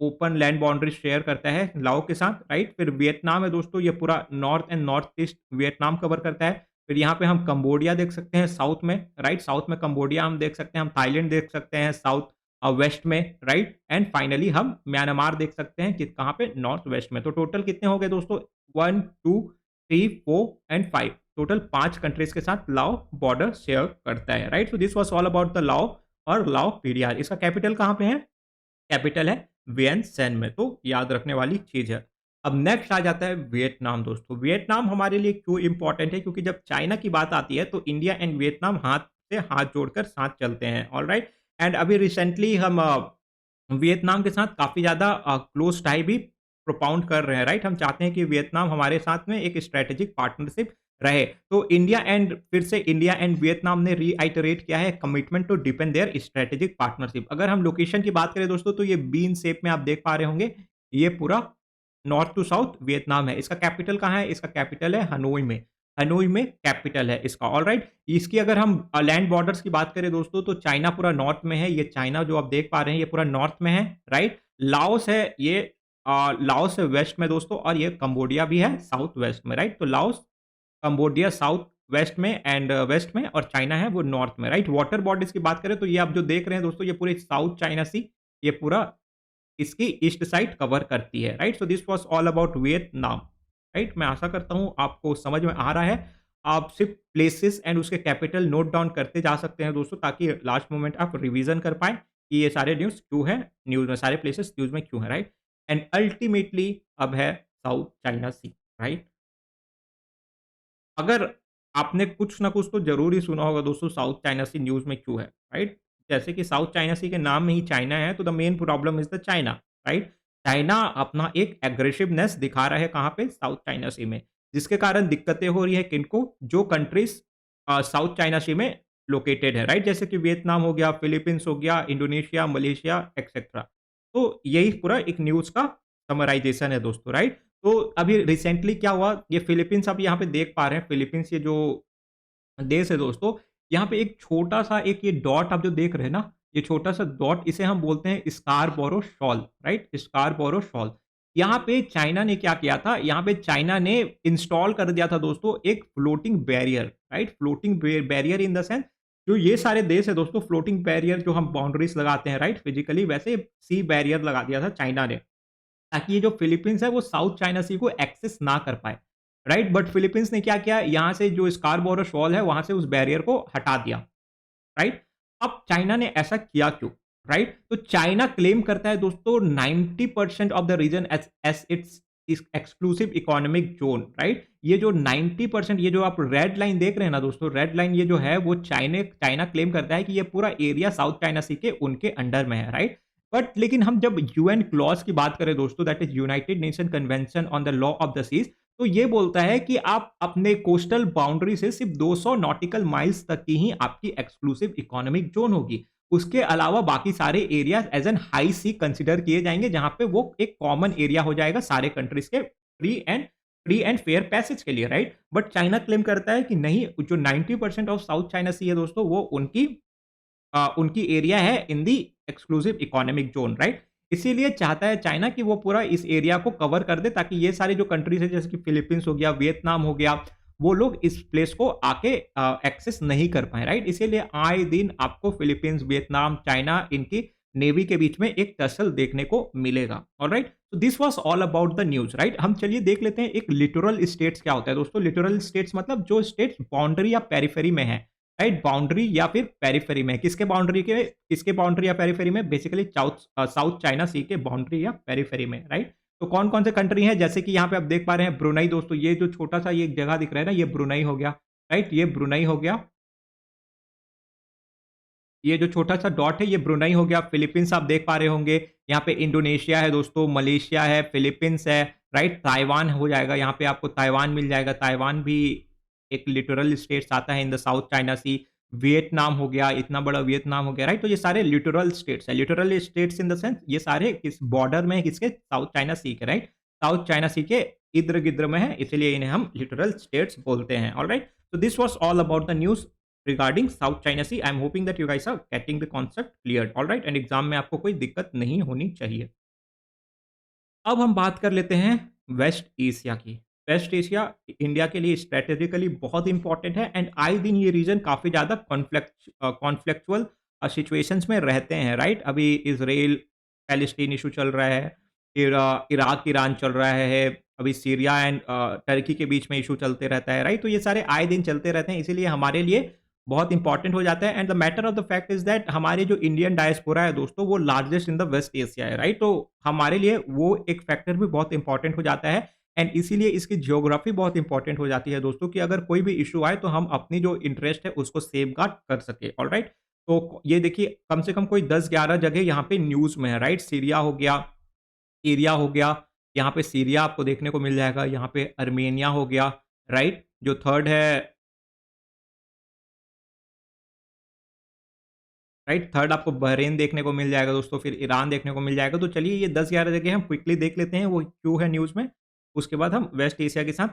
ओपन लैंड बाउंड्री शेयर करता है लाओ के साथ, राइट? फिर वियतनाम है दोस्तों, ये पूरा north and north east Vietnam cover करता है। फिर यहाँ पे हम कंबोडिया देख सकते हैं साउथ में, राइट? साउथ में कंबोडिया हम देख सकते हैं, हम थाईलैंड देख सकते हैं साउथ वेस्ट में, राइट? एंड फाइनली हम म्यांमार देख सकते हैं कि कहाँ पे, नॉर्थ वेस्ट में। तो टोटल कितने हो गए दोस्तों? 1 2 3 4 एंड 5, टोटल 5 कंट्रीज के साथ लाओ बॉर्डर शेयर करता है, right? So this was all about the लाओ और लाओ पीडीआर। इसका कैपिटल कहाँ पे है? कैपिटल है वियेनसेन में, तो याद रखने वाली चीज है। अब नेक्स्ट आ जाता है वियतनाम दोस्तों। वियतनाम हमारे लिए क्यों इंपॉर्टेंट है? क्योंकि जब चाइना की बात आती है तो इंडिया एंड वियतनाम हाथ से हाथ जोड़कर साथ चलते हैं, ऑलराइट? एंड अभी रिसेंटली हम वियतनाम के साथ काफ़ी ज़्यादा क्लोज टाई भी प्रोपाउंड कर रहे हैं, राइट? हम चाहते हैं कि वियतनाम हमारे साथ में एक स्ट्रेटेजिक पार्टनरशिप रहे। तो इंडिया एंड वियतनाम ने रीआइटरेट किया है commitment to depend their strategic partnership. अगर हम लोकेशन की बात करें दोस्तों, तो ये बीन शेप में आप देख पा रहे होंगे, ये पूरा नॉर्थ टू साउथ वियतनाम है। इसका कैपिटल कहाँ है? इसका कैपिटल है हनोई में। हनोई में कैपिटल है इसका, ऑलराइट? इसकी अगर हम लैंड बॉर्डर्स की बात करें दोस्तों, तो चाइना पूरा नॉर्थ में है। ये चाइना जो आप देख पा रहे हैं, ये पूरा नॉर्थ में है, राइट? लाओस है, ये लाओस है वेस्ट में दोस्तों, और ये कंबोडिया भी है साउथ वेस्ट में, राइट? तो लाओस, कंबोडिया साउथ वेस्ट में एंड वेस्ट में, और चाइना है वो नॉर्थ में, राइट? वाटर बॉडीज की बात करें तो ये आप जो देख रहे हैं दोस्तों, ये पूरे साउथ चाइना सी, ये पूरा इसकी ईस्ट साइड कवर करती है, right? So this was all about Vietnam, right? मैं आशा करता हूँ आपको समझ में आ रहा है। आप सिर्फ प्लेसेस एंड उसके कैपिटल नोट डाउन करते जा सकते हैं दोस्तों, ताकि लास्ट मोमेंट आप रिवीजन कर पाएँ कि ये सारे न्यूज़ क्यों है, न्यूज़ में सारे प्लेसेस न्यूज़ में क्यों है, राइट? एंड अल्टीमेटली अब है साउथ चाइना सी, राइट? अगर आपने कुछ ना कुछ तो ज़रूर ही सुना होगा दोस्तों, साउथ चाइना सी न्यूज़ में क्यों है, राइट? जैसे कि साउथ चाइना सी के नाम में ही चाइना है, तो the main problem is the China, right? China अपना एक एग्रेसिवनेस दिखा रहा है कहाँ पे? साउथ चाइना सी में, जिसके कारण दिक्कतें हो रही है किनको? जो कंट्रीज़ साउथ चाइना सी में लोकेटेड है, राइट? जैसे कि वियतनाम हो गया, फिलीपींस हो गया, इंडोनेशिया, मलेशिया एक्सेट्रा। तो यही पूरा एक न्यूज़ का समराइज़ेशन है दोस्तों, राइट? तो अभी रिसेंटली क्या हुआ, ये फिलीपींस आप यहाँ पे देख पा रहे हैं, फिलीपींस ये जो देश है दोस्तों, यहाँ पे एक छोटा-सा एक ये डॉट आप जो देख रहे हैं ना, ये छोटा-सा डॉट, इसे हम बोलते हैं Scarborough shawl, right? Scarborough shawl. यहाँ पे चाइना ने क्या किया था, यहाँ पे चाइना ने इंस्टॉल कर दिया था दोस्तों एक floating barrier, right? Floating barrier in the sense, जो ये सारे देश है दोस्तों, फ्लोटिंग बैरियर जो हम बाउंड्रीज़ लगाते हैं, राइट? फिजिकली वैसे सी बैरियर लगा दिया था चाइना ने। ताकि ये जो फिलीपींस है वो साउथ चाइना सी को एक्सेस ना कर पाए, राइट? बट फिलीपींस ने क्या किया, यहाँ से जो स्कारबोरो शॉल है वहां से उस बैरियर को हटा दिया, राइट? अब चाइना ने ऐसा किया क्यों, राइट? तो चाइना क्लेम करता है दोस्तों 90% of the region as as its exclusive economic zone, right? ये जो 90%, ये जो आप रेड लाइन देख रहे हैं ना दोस्तों, रेड लाइन ये जो है वो चाइना क्लेम करता है कि ये पूरा एरिया साउथ चाइना सी के उनके अंडर में है, राइट? बट लेकिन हम जब यूएन क्लॉज की बात करें दोस्तों, that is United Nation convention on the law of the seas, तो ये बोलता है कि आप अपने कोस्टल बाउंड्री से सिर्फ 200 नॉटिकल माइल्स तक की ही आपकी एक्सक्लूसिव इकोनॉमिक जोन होगी। उसके अलावा बाकी सारे area as an high sea consider किए जाएंगे, जहां पे वो एक कॉमन एरिया हो जाएगा सारे कंट्रीज के फ्री एंड फेयर पैसेज के लिए, राइट? बट चाइना क्लेम करता है कि नहीं, जो 90% ऑफ साउथ चाइना सी है दोस्तों, वो उनकी एरिया है in the exclusive economic zone, right? इसीलिए चाहता है चाइना कि वो पूरा इस एरिया को कवर कर दे, ताकि ये सारे जो कंट्रीज है जैसे कि फिलीपींस हो गया, वियतनाम हो गया, वो लोग इस प्लेस को आके एक्सेस नहीं कर पाएँ, राइट? इसीलिए आए दिन आपको फिलीपींस, वियतनाम, चाइना इनकी नेवी के बीच में एक टसल देखने को मिलेगा, ऑलराइट? तो this was all about the news, right? हम चलिए देख लेते हैं एक लिटोरल स्टेट्स क्या होता है दोस्तों। लिटोरल स्टेट्स मतलब जो स्टेट्स बाउंड्री या पेरिफेरी में है, राइट? बाउंड्री या फिर पेरिफेरी में, किसके बाउंड्री या पेरिफेरी में? बेसिकली साउथ चाइना सी के बाउंड्री या पेरिफेरी में, राइट? तो कौन-कौन से कंट्री हैं? जैसे कि यहाँ पे आप देख पा रहे हैं ब्रुनई दोस्तों, ये जो छोटा-सा ये जगह दिख रहा है ना, ये ब्रुनई हो गया, राइट? ये ब्रुनई हो गया। ये जो छोटा-सा डॉट है ये ब्रुनई हो गया, फिलीपींस आप देख पा रहे होंगे, यहाँ पे इंडोनेशिया है दोस्तों, मलेशिया है, फिलीपींस है, राइट? ताइवान हो जाएगा, यहाँ पे आपको ताइवान मिल जाएगा, ताइवान भी एक लिटोरल स्टेट्स आता है in the South China Sea. Vietnam हो गया, इतना बड़ा वियतनाम हो गया, राइट? तो ये सारे लिटोरल स्टेट्स हैं, littoral states in the sense ये सारे किस बॉर्डर में है किसके? साउथ चाइना सी के, राइट? साउथ चाइना सी के इर्द-गिर्द में है, इसीलिए इन्हें हम लिटोरल स्टेट्स बोलते हैं, alright? So this was all about the news regarding South China Sea. I'm hoping that you guys are getting the concept cleared. All right, and exam में आपको कोई दिक्कत नहीं होनी चाहिए। अब हम बात कर लेते हैं वेस्ट एशिया की। वेस्ट एशिया इंडिया के लिए स्ट्रेटेजिकली बहुत इंपॉर्टेंट है एंड आए दिन ये रीजन काफ़ी ज़्यादा कॉन्फ्लिक्चुअल सिचुएशंस में रहते हैं, राइट? अभी इसराइल पैलेस्टीन इशू चल रहा है, फिर इराक ईरान चल रहा है, अभी सीरिया एंड टर्की के बीच में इशू चलते रहता है, राइट? तो ये सारे आए दिन चलते रहते हैं, इसीलिए हमारे लिए बहुत इंपॉर्टेंट हो जाता है and the matter of the fact is that हमारे जो इंडियन डायस्पोरा है दोस्तों वो largest in the West Asia है, राइट? तो हमारे लिए वो एक फैक्टर भी बहुत इंपॉर्टेंट हो जाता है एंड इसीलिए इसकी जियोग्राफी बहुत इंपॉर्टेंट हो जाती है दोस्तों कि अगर कोई भी इशू आए तो हम अपनी जो इंटरेस्ट है उसको सेफगार्ड कर सके, ऑलराइट? तो ये देखिए कम से कम कोई 10-11 जगह यहाँ पे न्यूज़ में है, राइट? सीरिया हो गया, यहाँ पे सीरिया आपको देखने को मिल जाएगा, यहाँ पे अर्मेनिया हो गया, राइट? जो थर्ड है, राइट? थर्ड आपको बहरीन देखने को मिल जाएगा दोस्तों, फिर ईरान देखने को मिल जाएगा। तो चलिए ये 10-11 जगह हम क्विकली देख लेते हैं, वो क्यों है न्यूज़ में। उसके बाद हम वेस्ट एशिया के साथ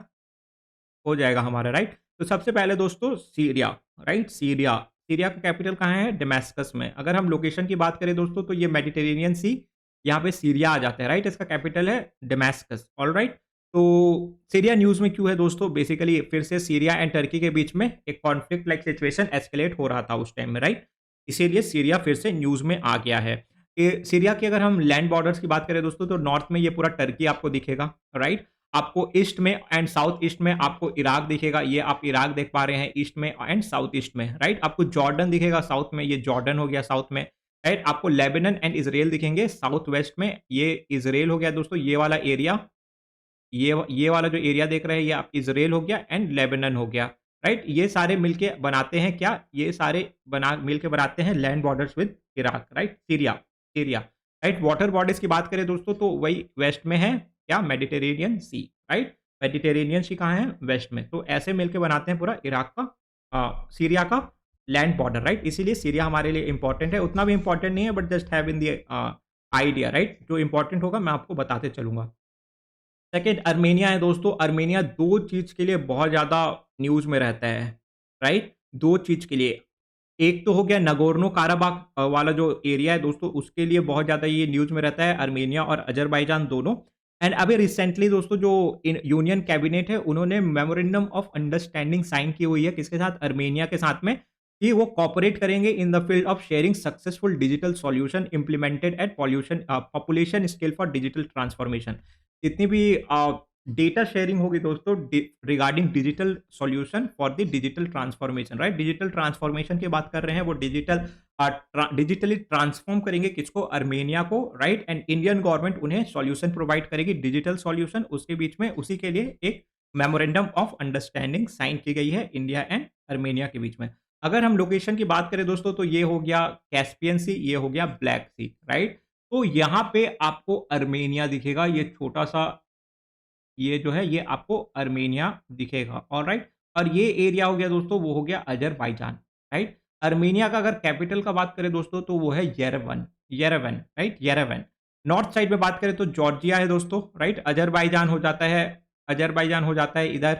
हो जाएगा हमारा, राइट? तो सबसे पहले दोस्तों सीरिया, राइट? सीरिया, सीरिया का कैपिटल कहाँ है? दमास्कस में। अगर हम लोकेशन की बात करें दोस्तों तो ये मेडिटेरेनियन सी, यहाँ पे सीरिया आ जाता है, राइट? इसका कैपिटल है दमास्कस, ऑलराइट? तो सीरिया न्यूज़ में क्यों है दोस्तों? बेसिकली फिर से सीरिया एंड टर्की के बीच में एक कॉन्फ्लिक्ट लाइक सिचुएशन एस्केलेट हो रहा था उस टाइम में, राइट? इसीलिए सीरिया फिर से न्यूज़ में आ गया है। सीरिया की अगर हम लैंड बॉर्डर्स की बात करें दोस्तों तो नॉर्थ में ये पूरा टर्की आपको दिखेगा, राइट? आपको ईस्ट में एंड साउथ ईस्ट में आपको इराक दिखेगा, ये आप इराक देख पा रहे हैं ईस्ट में एंड साउथ ईस्ट में, राइट? आपको जॉर्डन दिखेगा साउथ में, ये जॉर्डन हो गया साउथ में, राइट? आपको लेबनान एंड इज़राइल दिखेंगे साउथ वेस्ट में, ये इज़राइल हो गया दोस्तों, ये वाला एरिया, ये वाला जो एरिया देख रहे हैं ये आप इज़राइल हो गया एंड लेबनान हो गया, राइट? ये सारे मिलके बनाते हैं क्या? ये सारे मिलके बनाते हैं land borders with Iraq, right? Syria, right? Water borders की बात करें दोस्तों तो वही वेस्ट में है, क्या? मेडिटेरेनियन सी, राइट? मेडिटेरेनियन सी कहाँ है? वेस्ट में। तो ऐसे मिलके बनाते हैं पूरा इराक का सीरिया का लैंड बॉर्डर, राइट? इसीलिए सीरिया हमारे लिए इंपॉर्टेंट है, उतना भी इंपॉर्टेंट नहीं है but just have in the idea, right? जो इंपॉर्टेंट होगा मैं आपको बताते चलूँगा। सेकंड अर्मेनिया है दोस्तों, अर्मेनिया 2 चीज़ के लिए बहुत ज़्यादा न्यूज़ में रहता है, राइट? 2 चीज़ के लिए, एक तो हो गया नगोर्नो काराबाख वाला जो एरिया है दोस्तों, उसके लिए बहुत ज़्यादा ये न्यूज़ में रहता है, अर्मेनिया और अज़रबैजान दोनों। एंड अभी रिसेंटली दोस्तों जो यूनियन कैबिनेट है, उन्होंने मेमोरेंडम ऑफ अंडरस्टैंडिंग साइन की हुई है, किसके साथ? अर्मेनिया के साथ में, कि वो कोऑपरेट करेंगे in the field of sharing successful digital solution implemented at population scale for digital transformation. जितनी भी डेटा शेयरिंग होगी दोस्तों regarding digital solution for the digital transformation, right? Digital transformation की बात कर रहे हैं, वो डिजिटली ट्रांसफॉर्म करेंगे किसको? अर्मेनिया को, राइट? एंड इंडियन गवर्नमेंट उन्हें सॉल्यूशन प्रोवाइड करेगी, डिजिटल सॉल्यूशन, उसके बीच में उसी के लिए एक मेमोरेंडम ऑफ अंडरस्टैंडिंग साइन की गई है इंडिया एंड अर्मेनिया के बीच में। अगर हम लोकेशन की बात करें दोस्तों तो ये हो गया कैस्पियन सी, ये हो गया ब्लैक सी, राइट? तो यहाँ पे आपको अर्मेनिया दिखेगा, ये छोटा-सा ये जो है ये आपको अर्मेनिया दिखेगा, ऑलराइट? और ये एरिया हो गया दोस्तों वो हो गया अज़रबैजान, राइट? अर्मेनिया का अगर कैपिटल का बात करें दोस्तों तो वो है Yerevan, Yerevan, right? Yerevan. North side में बात करें तो जॉर्जिया है दोस्तों, राइट? अज़रबैजान हो जाता है इधर,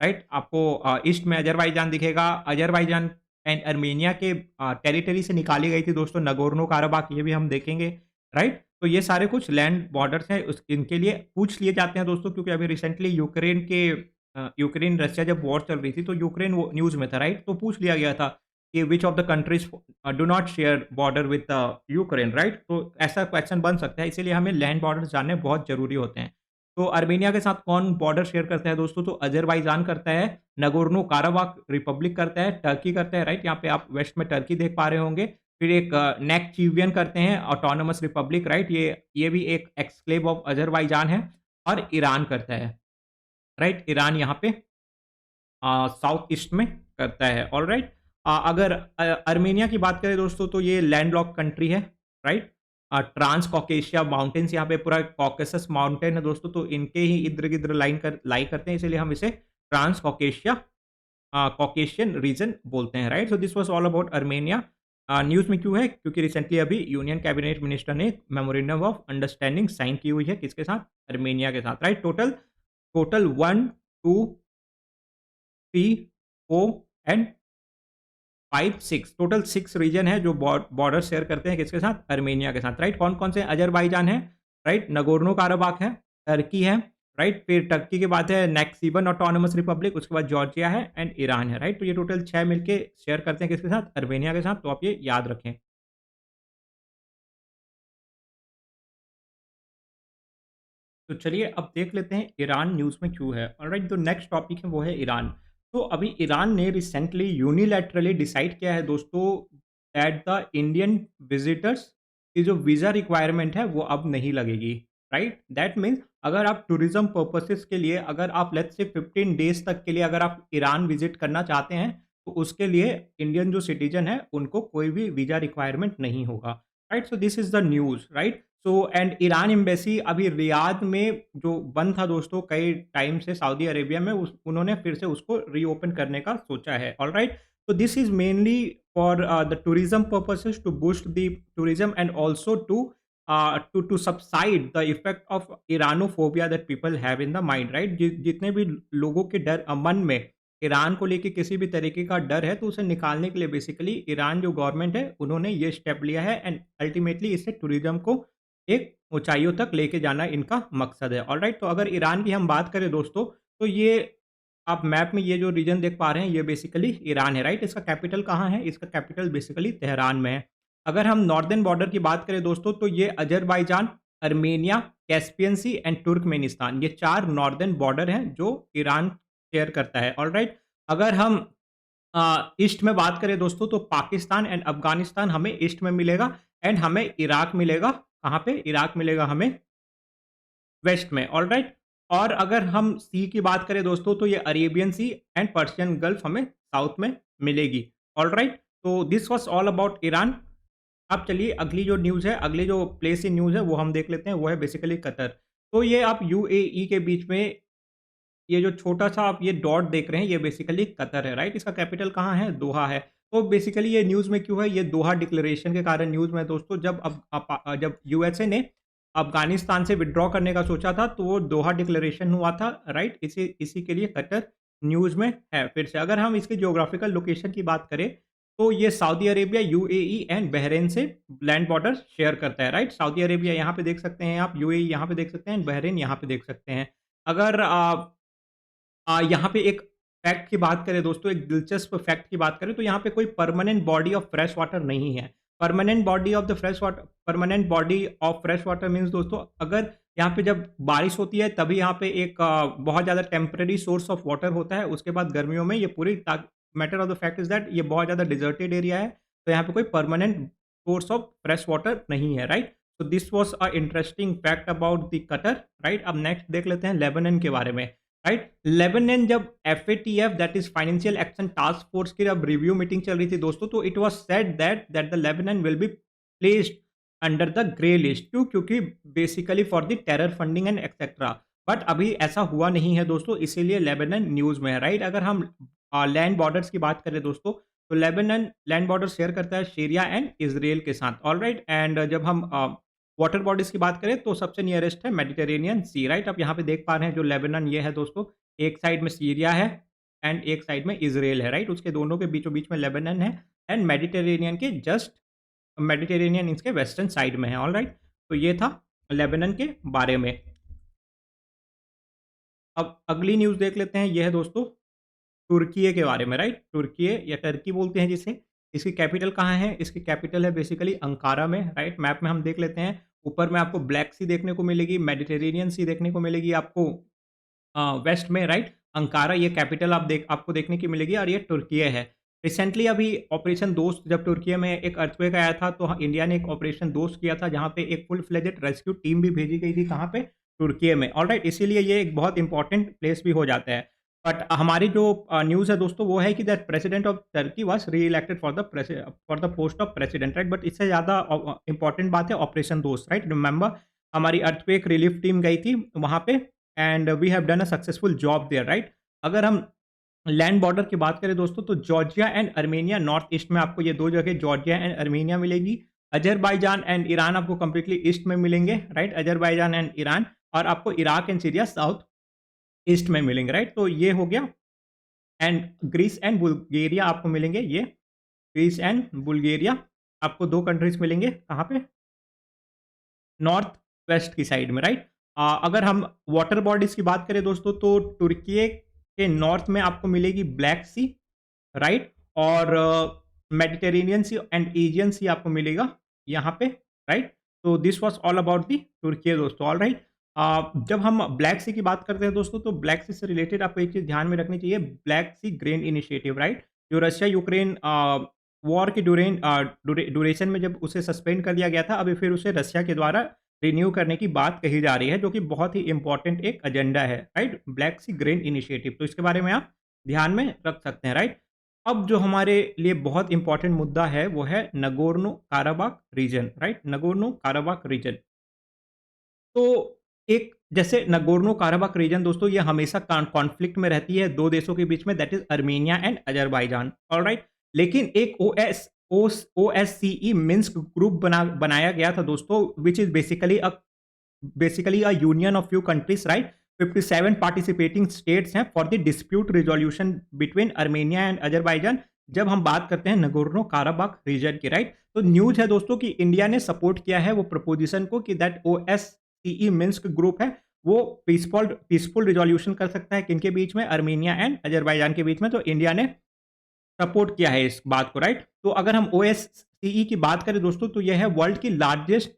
राइट? आपको ईस्ट में अज़रबैजान दिखेगा, अज़रबैजान एंड अर्मेनिया के टेरिटरी से निकाली गई थी दोस्तों नगोर्नो काराबाख, ये भी हम देखेंगे, राइट? तो ये सारे कुछ लैंड बॉर्डर्स हैं उस इनके लिए पूछ लिए जाते हैं दोस्तों क्योंकि अभी रिसेंटली यूक्रेन के यूक्रेन रशिया जब वॉर चल रही थी तो यूक्रेन वो न्यूज़ में था, राइट? तो पूछ लिया गया था कि which of the countries do not share border with Ukraine, right? तो ऐसा क्वेश्चन बन सकता है, इसीलिए हमें लैंड बॉर्डर्स जानने बहुत ज़रूरी होते हैं। तो अर्मेनिया के साथ कौन बॉर्डर शेयर करता है दोस्तों? तो अज़रबाईजान करता है, नगोर्नो काराबाख रिपब्लिक करता है, टर्की करता है, राइट? यहाँ पे आप वेस्ट में टर्की देख पा रहे होंगे। फिर एक नेक्चिवियन करते हैं, ऑटोनोमस रिपब्लिक, राइट? ये भी एक एक्सक्लेव ऑफ अज़रबाईजान है। और ईरान करता है, राइट? ईरान यहाँ पे साउथ ईस्ट में करता है, ऑलराइट। अगर अर्मेनिया की बात करें दोस्तों तो ये लैंडलॉक कंट्री है, राइट। ट्रांस कॉकेशिया माउंटेन्स, यहाँ पे पूरा कॉकेसस माउंटेन है दोस्तों, तो इनके ही इर्द गिर्द लाई करते हैं, इसलिए हम इसे ट्रांस कॉकेशिया कॉकेशियन रीजन बोलते हैं, right. So this was all about Armenia. News में क्यों है? क्योंकि रिसेंटली अभी यूनियन कैबिनेट मिनिस्टर ने मेमोरेंडम ऑफ अंडरस्टैंडिंग साइन की हुई है, किसके साथ? अर्मेनिया के साथ, राइट। Total total 1, 2, 3, 4 and 5, 6, total 6 region है जो बॉर्डर शेयर करते हैं किसके साथ? अर्मेनिया के साथ, राइट। कौन-कौन से? अज़रबाईजान है, राइट, नगोर्नो काराबाख है, टर्की है, राइट, फिर टर्की के बाद है नेक्सिबन ऑटोनोमस रिपब्लिक, उसके बाद जॉर्जिया है एंड ईरान है, राइट। तो ये टोटल 6 मिलके शेयर करते हैं किसके साथ? अर्मेनिया के साथ, तो आप ये याद रखें। तो चलिए अब देख लेते हैं ईरान न्यूज़ में क्यों है। ऑलराइट, जो नेक्स्ट टॉपिक है वो है ईरान। तो अभी ईरान ने रिसेंटली यूनिलैटरली डिसाइड किया है दोस्तों दैट द इंडियन विजिटर्स की जो वीज़ा रिक्वायरमेंट है वो अब नहीं लगेगी, राइट। दैट मीन्स अगर आप टूरिज्म पर्पसेस के लिए, अगर आप लेट्स से 15 डेज तक के लिए अगर आप ईरान विजिट करना चाहते हैं, तो उसके लिए इंडियन जो सिटीजन है उनको कोई भी वीज़ा रिक्वायरमेंट नहीं होगा, right. So this is the news, right. So and Iran embassy अभी रियाद में जो बंद था दोस्तों कई टाइम से सऊदी अरेबिया में, उन्होंने फिर से उसको रीओपन करने का सोचा है, ऑलराइट। तो this is mainly for the tourism purposes to boost the tourism and also to subside the effect of Iranophobia that people have in the mind, right. जितने भी लोगों के डर मन में ईरान को लेके किसी भी तरीके का डर है, तो उसे निकालने के लिए बेसिकली ईरान जो गवर्नमेंट है उन्होंने ये स्टेप लिया है एंड अल्टीमेटली इससे टूरिज्म को एक ऊँचाइयों तक लेके जाना इनका मकसद है, ऑलराइट। तो अगर ईरान की हम बात करें दोस्तों, तो ये आप मैप में ये जो रीजन देख पा रहे हैं, ये बेसिकली ईरान है, राइट। इसका कैपिटल कहाँ है? इसका कैपिटल बेसिकली तेहरान में है। अगर हम नॉर्दर्न बॉर्डर की बात करें दोस्तों, तो ये Azerbaijan, Armenia, Caspian Sea and Turkmenistan, ये 4 नॉर्दर्न बॉर्डर हैं जो ईरान शेयर करता है, ऑलराइट। अगर हम ईस्ट में बात करें दोस्तों, तो पाकिस्तान एंड अफ़गानिस्तान हमें ईस्ट में मिलेगा एंड हमें इराक मिलेगा, कहाँ पे? इराक मिलेगा हमें वेस्ट में, ऑलराइट। और अगर हम सी की बात करें दोस्तों, तो ये Arabian Sea and Persian Gulf हमें साउथ में मिलेगी, ऑलराइट। तो this was all about Iran. अब चलिए अगली जो न्यूज़ है, अगली जो प्लेस in न्यूज़ है वो हम देख लेते हैं, वो है बेसिकली कतर। तो ये आप यूएई के बीच में ये जो छोटा-सा आप ये डॉट देख रहे हैं, ये बेसिकली कतर है, राइट? इसका कैपिटल कहाँ है? दोहा है। तो बेसिकली ये न्यूज़ में क्यों है? ये दोहा डिक्लेरेशन के कारण न्यूज़ में है दोस्तों। जब यूएसए ने अफ़गानिस्तान से विथड्रॉ करने का सोचा था, तो वो दोहा डिक्लेरेशन हुआ था, राइट? इसी इसी के लिए कतर न्यूज़ में है फिर से। अगर हम इसकी ज्योग्राफिकल लोकेशन की बात करें, तो ये Saudi Arabia, UAE and Bahrain से लैंड बॉर्डर शेयर करता है, राइट? सऊदी अरेबिया यहाँ पे देख सकते हैं आप, यूएई यहाँ पे देख सकते हैं, बहरीन यहाँ पे देख सकते हैं। अगर यहाँ पे एक फैक्ट की बात करें दोस्तों, एक दिलचस्प फैक्ट की बात करें, तो यहाँ पे कोई permanent body of fresh water नहीं है। Permanent body of fresh water means दोस्तों, अगर यहाँ पे जब बारिश होती है तभी यहाँ पे एक बहुत ज़्यादा टेम्परेरी सोर्स ऑफ वाटर होता है। उसके बाद गर्मियों में ये पूरी matter of the fact is that ये बहुत ज़्यादा डिजर्टेड एरिया है, तो यहाँ पे कोई permanent source of fresh water नहीं है, राइट? तो this was a interesting fact about the Qatar, right? अब नेक्स्ट देख लेते हैं लेबनान के बारे में। राइट, लेबनान जब FATF that is financial action task force की जब रिव्यू मीटिंग चल रही थी दोस्तों, तो it was said that the Lebanon will be placed under the grey list. क्यों? क्योंकि basically for the terror funding and etcetera. But अभी ऐसा हुआ नहीं है दोस्तों, इसीलिए लेबनान न्यूज में है, राइट। अगर हम लैंड बॉर्डर्स की बात करें दोस्तों, तो लेबनान लैंड बॉर्डर शेयर करता है सीरिया एंड इसराइल के साथ, ऑल राइट। एंड जब हम वाटर बॉडीज़ की बात करें, तो सबसे नियरेस्ट है मेडिटेरेनियन सी, राइट? आप यहाँ पे देख पा रहे हैं जो लेबनान ये है दोस्तों, एक साइड में सीरिया है एंड एक साइड में इज़राइल है, राइट? उसके दोनों के बीचों-बीच में लेबनान है एंड मेडिटेरेनियन इसके वेस्टर्न साइड में है, ऑलराइट? तो ये था लेबनान के बारे में। अब अगली न्यूज़ देख लेते हैं, ये है दोस्तों तुर्की के बारे में, राइट? तुर्की या टर्की बोलते हैं जिसे। इसकी कैपिटल कहाँ है? इसकी कैपिटल है बेसिकली अंकारा में, राइट? मैप में हम देख लेते हैं। ऊपर में आपको ब्लैक सी देखने को मिलेगी, मेडिटेरेनियन सी देखने को मिलेगी आपको वेस्ट में, राइट? अंकारा ये कैपिटल आपको देखने की मिलेगी और ये तुर्की है। रिसेंटली अभी ऑपरेशन दोस्त जब तुर्की में एक अर्थक्वेक आया था तो इंडिया ने एक ऑपरेशन दोस्त किया था जहाँ पे एक फुल फ्लेजेड रेस्क्यू टीम भी भेजी गई थी कहाँ पे? तुर्की में, ऑलराइट? इसीलिए ये एक बहुत इंपॉर्टेंट प्लेस भी हो जाता है। बट हमारी जो न्यूज़ है दोस्तों वो है कि that president of Turkey was re elected for the post of president, right? But इससे ज़्यादा इंपॉर्टेंट बात है ऑपरेशन दोस्त, राइट? रिमेंबर हमारी अर्थक्वेक रिलीफ टीम गई थी वहाँ पे and we have done a successful job there, right? अगर हम लैंड बॉर्डर की बात करें दोस्तों तो Georgia and Armenia north east में आपको ये 2 जगह जॉर्जिया एंड अर्मेनिया मिलेगी। अज़रबैजान एंड ईरान आपको कंप्लीटली ईस्ट में मिलेंगे, राइट? अज़रबैजान एंड ईरान और आपको Iraq and Syria south east में मिलेंगे, राइट? तो ये हो गया एंड ग्रीस एंड बुल्गारिया आपको मिलेंगे ये, ग्रीस एंड बुल्गारिया आपको 2 कंट्रीज़ मिलेंगे, कहाँ पे? नॉर्थ वेस्ट की साइड में, राइट? अगर हम वाटर बॉडीज़ की बात करें दोस्तों तो तुर्की के नॉर्थ में आपको मिलेगी ब्लैक सी, राइट? और Mediterranean Sea and Aegean Sea आपको मिलेगा यहाँ पे, राइट? तो this was all about the Turkey दोस्तों, ऑलराइट? जब हम ब्लैक सी की बात करते हैं दोस्तों तो ब्लैक सी से रिलेटेड आपको एक चीज़ ध्यान में रखनी चाहिए, ब्लैक सी ग्रेन इनिशिएटिव, राइट? जो रशिया यूक्रेन वॉर के ड्यूरेशन में जब उसे सस्पेंड कर दिया गया था, अभी फिर उसे रशिया के द्वारा रिन्यू करने की बात कही जा रही है, जो कि बहुत ही इम्पोर्टेंट एक एजेंडा है, राइट? ब्लैक सी ग्रेन इनिशिएटिव, तो इसके बारे में आप ध्यान में रख सकते हैं, राइट? अब जो हमारे लिए बहुत इम्पोर्टेंट मुद्दा है, वो है Nagorno Karabakh region, right? Nagorno Karabakh reason. तो एक जैसे नगोर्नो काराबाख रीजन दोस्तों ये हमेशा कॉन्फ्लिक्ट में रहती है 2 देशों के बीच में, that is Armenia and Azerbaijan, alright? लेकिन एक ओएससीई मिन्स्क ग्रुप बनाया गया था दोस्तों, which is basically a union of few countries, right? 57 participating states हैं for the dispute resolution between Armenia and Azerbaijan. जब हम बात करते हैं नगोर्नो काराबाख रीजन की, राइट? तो न्यूज है दोस्तों कि इंडिया ने सपोर्ट किया है वो प्रपोजिशन को कि दैट ओएससीई मिन्स्क ग्रुप है वो पीसफुल रिजोल्यूशन कर सकता है किनके बीच में, अर्मेनिया एंड अजरबैजान के बीच में। तो इंडिया ने सपोर्ट किया है इस बात को, राइट? तो अगर हम ओएससीई की बात करें दोस्तों तो यह है वर्ल्ड की largest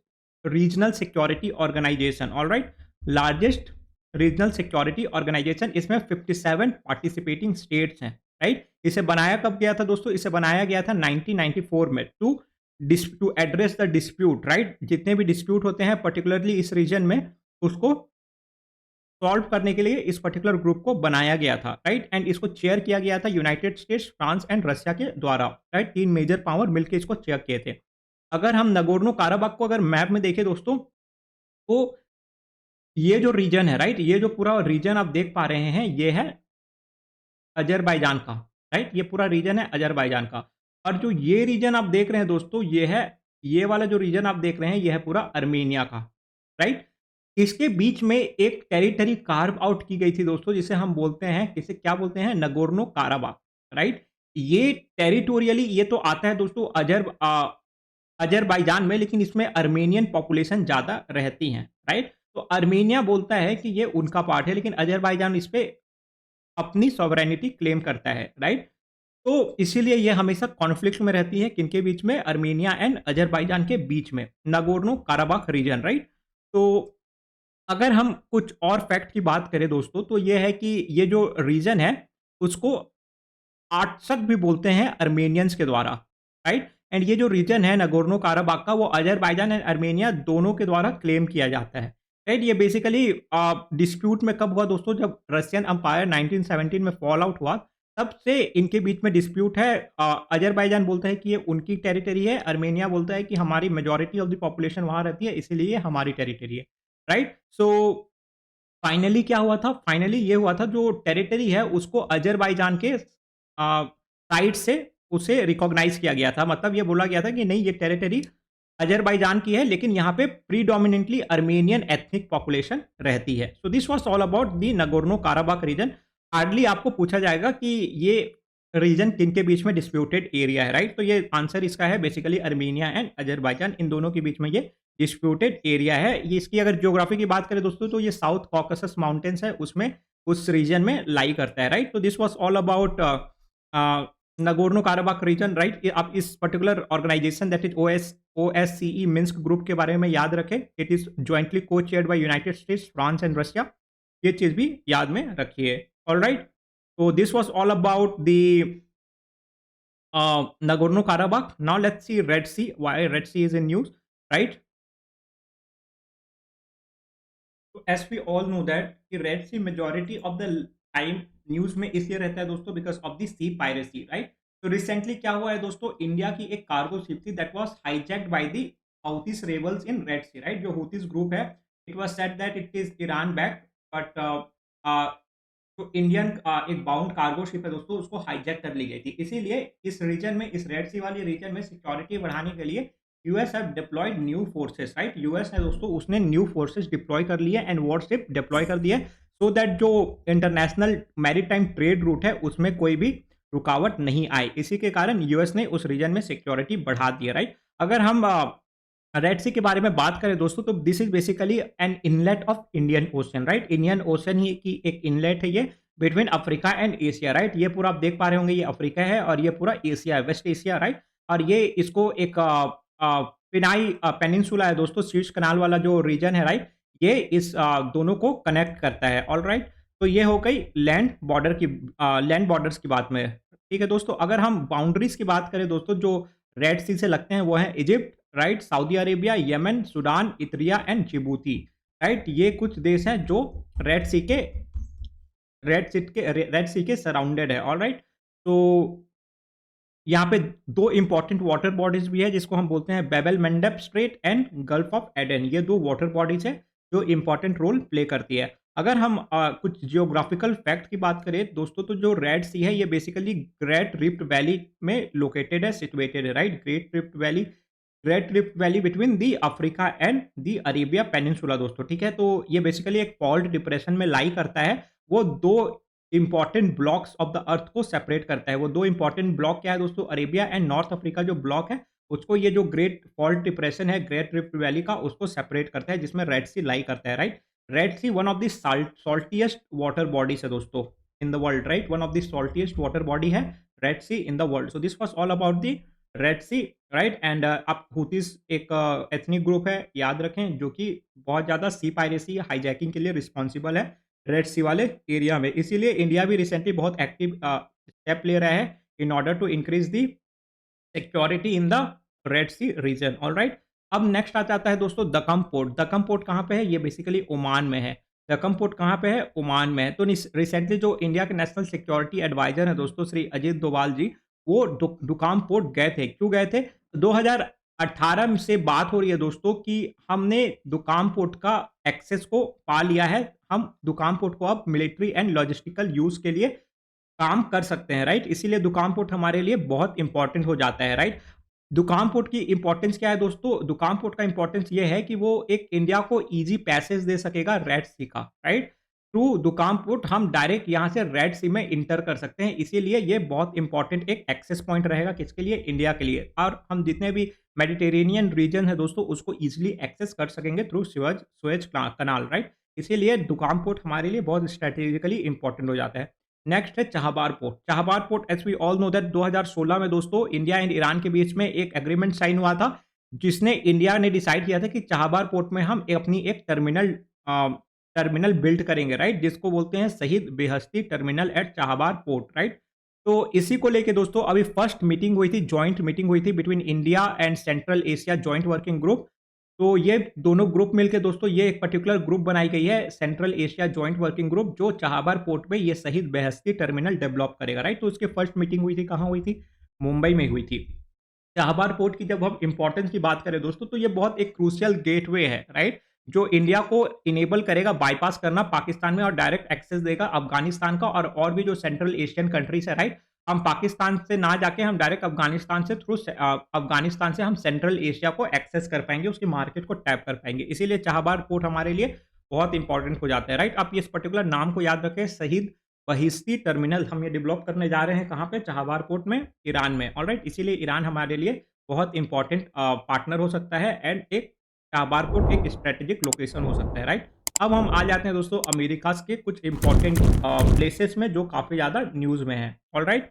regional security organisation, alright? Largest regional security organisation, इसमें 57 पार्टिसिपेटिंग स्टेट्स हैं, राइट? इसे बनाया कब गया था दोस्तों? इसे बनाया गया था 1994 में to address the dispute, right? जितने भी डिस्प्यूट होते हैं पर्टिकुलरली इस रीजन में उसको सॉल्व करने के लिए इस पर्टिकुलर ग्रुप को बनाया गया था, राइट? एंड इसको चेयर किया गया था United States, France and Russia के द्वारा, राइट? 3 मेजर पावर मिलकर इसको चेयर किए थे। अगर हम नगोर्नो काराबाख को अगर मैप में देखें दोस्तों तो ये जो रीजन है, राइट? ये जो पूरा रीजन आप देख पा रहे हैं ये है अजरबैजान का, राइट? ये पूरा रीजन है अजरबैजान का। और जो ये रीजन आप देख रहे हैं दोस्तों ये वाला जो रीजन आप देख रहे हैं ये है पूरा अर्मेनिया का, राइट? इसके बीच में एक टेरिटरी कार्व आउट की गई थी दोस्तों जिसे हम बोलते हैं, किसे क्या बोलते हैं? Nagorno Karabakh, right? ये टेरिटोरियली ये तो आता है दोस्तों अजरबैजान में, लेकिन इसमें अर्मेनियन पॉपुलेशन ज़्यादा रहती हैं, राइट? तो अर्मेनिया बोलता है कि ये उनका पार्ट है, लेकिन अजरबैजान इस पे अपनी सॉवरेनिटी क्लेम करता है, राइट? तो इसीलिए ये हमेशा कॉन्फ्लिक्ट में रहती है किनके बीच में? अर्मेनिया एंड अजरबैजान के बीच में, नगोर्नो काराबाख रीजन, राइट? तो अगर हम कुछ और फैक्ट की बात करें दोस्तों तो ये है कि ये जो रीजन है उसको आर्ट्सक भी बोलते हैं अर्मेनियंस के द्वारा, राइट? एंड ये जो रीजन है नगोर्नो काराबाख का वो अजरबैजान एंड अर्मेनिया दोनों के द्वारा क्लेम किया जाता है, राइट? ये बेसिकली डिस्प्यूट में कब हुआ दोस्तों? जब रशियन एम्पायर 1917 में फॉल आउट हुआ तब से इनके बीच में डिस्प्यूट है। अजरबैजान बोलता है कि ये उनकी टेरिटरी है, अर्मेनिया बोलता है कि हमारी मेजॉरिटी ऑफ द पॉपुलेशन वहाँ रहती है इसीलिए ये हमारी टेरिटरी है, राइट? सो फाइनली क्या हुआ था? फाइनली ये हुआ था जो टेरिटरी है उसको अजरबैजान के साइड से उसे रिकॉग्नाइज़ किया गया था। मतलब ये बोला गया था कि नहीं ये टेरिटरी अजरबैजान की है लेकिन यहाँ पे प्रीडोमिनेंटली अर्मेनियन एथनिक पॉपुलेशन रहती है। So this was all about the Nagorno Karabakh reason. Hardly आपको पूछा जाएगा कि ये रीजन किनके बीच में डिस्प्यूटेड एरिया है, राइट? तो ये आंसर इसका है बेसिकली अर्मेनिया एंड अजरबैजान, इन दोनों के बीच में ये डिस्प्यूटेड एरिया है। ये इसकी अगर ज्योग्राफी की बात करें दोस्तों तो ये साउथ कॉकेसस माउंटेन्स है उसमें उस रीजन में लाई करता है, राइट? तो this was all about Nagorno Karabakh region, right? आप इस particular organisation that is OSCE Minsk group के बारे में याद रखें। It is jointly co chaired by United States, France and Russia. ये चीज भी याद में रखिए। Alright, so this was all about the Nagorno-Karabakh. Now let's see Red Sea. Why Red Sea is in news, right? So as we all know that the Red Sea majority of the time news में इसलिए रहता है दोस्तों because of the sea piracy, right? तो recently क्या हुआ है दोस्तों, इंडिया की एक कार्गो शिप थी that was hijacked by the हouthis rebels in Red Sea, right? जो हouthis ग्रुप है, it was said that it is Iran backed, but तो इंडियन एक बाउंड कार्गो शिप है दोस्तों, उसको हाईजैक कर ली गई थी। इसीलिए इस रीजन में, इस रेड सी वाली रीजन में सिक्योरिटी बढ़ाने के लिए US have deployed new forces, right? US है दोस्तों, उसने न्यू फोर्सेस डिप्लॉय कर लिए एंड वॉरशिप डिप्लॉय कर दिए सो दैट जो इंटरनेशनल मैरीटाइम ट्रेड रूट है उसमें कोई भी रुकावट नहीं आए। इसी के कारण यूएस ने उस रीजन में सिक्योरिटी बढ़ा दी है, राइट? अगर हम रेड सी के बारे में बात करें दोस्तों, तो this is basically an inlet of Indian Ocean, right? Indian Ocean ही की एक इनलेट है ये between Africa and Asia, right? ये पूरा आप देख पा रहे होंगे, ये अफ्रीका है और ये पूरा एशिया है, वेस्ट एशिया, राइट? और ये इसको एक पिनाई पेनिनसुला है दोस्तों, स्वीज कनाल वाला जो रीजन है, राइट? ये इस दोनों को कनेक्ट करता है। ऑल राइट, तो ये हो गई लैंड बॉर्डर की, लैंड बॉर्डर्स की बात में। ठीक है दोस्तों, अगर हम बाउंड्रीज की बात करें दोस्तों, जो रेड सी से लगते हैं वो है Egypt, right? Saudi Arabia, Yemen, Sudan, Eritrea and Djibouti, right? ये कुछ देश हैं जो रेड सी के सराउंडेड है। ऑल राइट, तो यहाँ पे दो इंपॉर्टेंट वाटर बॉडीज भी है जिसको हम बोलते हैं बेबल मंडप straight and gulf of Aden. ये दो वाटर बॉडीज है जो इंपॉर्टेंट रोल प्ले करती है। अगर हम कुछ जियोग्राफिकल फैक्ट की बात करें दोस्तों, तो जो रेड सी है ये बेसिकली ग्रेट रिफ्ट वैली में लोकेटेड है, सिचुएटेड है, right? Great rift valley between the Africa and the Arabia peninsula दोस्तों। ठीक है, तो ये बेसिकली एक फॉल्ट डिप्रेशन में लाई करता है। वो दो important blocks of the earth को सेपरेट करता है। वो दो इंपॉर्टेंट ब्लॉक क्या है दोस्तों, अरेबिया एंड नॉर्थ अफ्रीका जो ब्लॉक है उसको ये जो ग्रेट फॉल्ट डिप्रेशन है ग्रेट रिफ्ट वैली का, उसको सेपरेट करता है, जिसमें रेड सी लाई करता है, right? Red Sea one of the saltiest water bodies है दोस्तों in the world, right? One of the saltiest water body है Red Sea in the world. So this was all about the Red Sea, right? And आप Houthis एक ethnic group है, याद रखें, जो कि बहुत ज़्यादा सी पायरेसी हाईजैकिंग के लिए रिस्पॉन्सिबल है रेड सी वाले एरिया में। इसीलिए इंडिया भी रिसेंटली बहुत एक्टिव स्टेप ले रहा है in order to increase the security in the Red Sea region. Alright, अब नेक्स्ट आ जाता है दोस्तों दक्कम पोर्ट। दक्कम पोर्ट कहाँ पे है? ये बेसिकली ओमान में है। दक्कम पोर्ट कहाँ पे है? ओमान में है। तो रिसेंटली जो इंडिया के नेशनल सिक्योरिटी एडवाइजर है दोस्तों श्री अजीत डोभाल जी, वो दुकाम पोर्ट गए थे। क्यों गए थे? 2018 से बात हो रही है दोस्तों कि हमने दुकाम पोर्ट का एक्सेस को पा लिया है। हम दुकाम पोर्ट को अब मिलिट्री एंड लॉजिस्टिकल यूज के लिए काम कर सकते हैं, राइट? इसीलिए दुकान पोर्ट हमारे लिए बहुत इंपॉर्टेंट हो जाता है, राइट? दुकान पोर्ट की इंपॉर्टेंस क्या है दोस्तों? दुकान पोर्ट का इंपॉर्टेंस ये है कि वो एक इंडिया को इजी पैसेज दे सकेगा रेड सी का, राइट? थ्रू दुकान पोर्ट हम डायरेक्ट यहाँ से रेड सी में इंटर कर सकते हैं। इसीलिए ये बहुत इंपॉर्टेंट एक एक्सेस पॉइंट रहेगा किसके लिए? इंडिया के लिए। और हम जितने भी मेडिटेरेनियन रीजन है दोस्तों उसको इजिली एक्सेस कर सकेंगे थ्रू सुएज कनाल, राइट? इसीलिए दुकान पोर्ट हमारे लिए बहुत स्ट्रेटेजिकली इंपॉर्टेंट हो जाता है। नेक्स्ट है Chabahar port. Chabahar port, as we all know that 2016 में दोस्तों इंडिया एंड ईरान के बीच में एक एग्रीमेंट साइन हुआ था, जिसने इंडिया ने डिसाइड किया था कि चाहबार पोर्ट में हम अपनी एक टर्मिनल बिल्ड करेंगे, राइट? जिसको बोलते हैं शहीद Beheshti terminal eight चाहबार port, right? तो इसी को लेके दोस्तों अभी फर्स्ट मीटिंग हुई थी, जॉइंट मीटिंग हुई थी between India and central Asia joint working group. तो ये दोनों ग्रुप मिलकर दोस्तों ये एक पर्टिकुलर ग्रुप बनाई गई है, central Asia joint working group, जो चाहबार पोर्ट में ये शहीद बेहस्ती टर्मिनल डेवलप करेगा, राइट? तो उसकी फर्स्ट मीटिंग हुई थी, कहाँ हुई थी? मुंबई में हुई थी। चाहबार पोर्ट की जब हम इंपॉर्टेंस की बात करें दोस्तों, तो ये बहुत एक क्रूशियल गेटवे है, राइट? जो इंडिया को इनेबल करेगा बाईपास करना पाकिस्तान में और डायरेक्ट एक्सेस देगा अफगानिस्तान का और भी जो सेंट्रल एशियन कंट्रीज है, राइट? हम पाकिस्तान से ना जाके हम डायरेक्ट अफगानिस्तान से थ्रू अफगानिस्तान से हम सेंट्रल एशिया को एक्सेस कर पाएंगे, उसकी मार्केट को टैप कर पाएंगे। इसीलिए चाहबार पोर्ट हमारे लिए बहुत इंपॉर्टेंट हो जाता है, राइट? आप इस पर्टिकुलर नाम को याद रखें, शहीद बहिश्ती टर्मिनल हम ये डेवलप करने जा रहे हैं कहाँ पे? चाहबार पोर्ट में, ईरान में। ऑलराइट, इसीलिए ईरान हमारे लिए बहुत इंपॉर्टेंट पार्टनर हो सकता है एंड एक चाहबार पोर्ट एक स्ट्रेटेजिक लोकेशन हो सकता है, राइट? अब हम आ जाते हैं दोस्तों अमेरिका के कुछ इंपॉर्टेंट प्लेसेस में जो काफ़ी ज़्यादा न्यूज़ में है। ऑलराइट,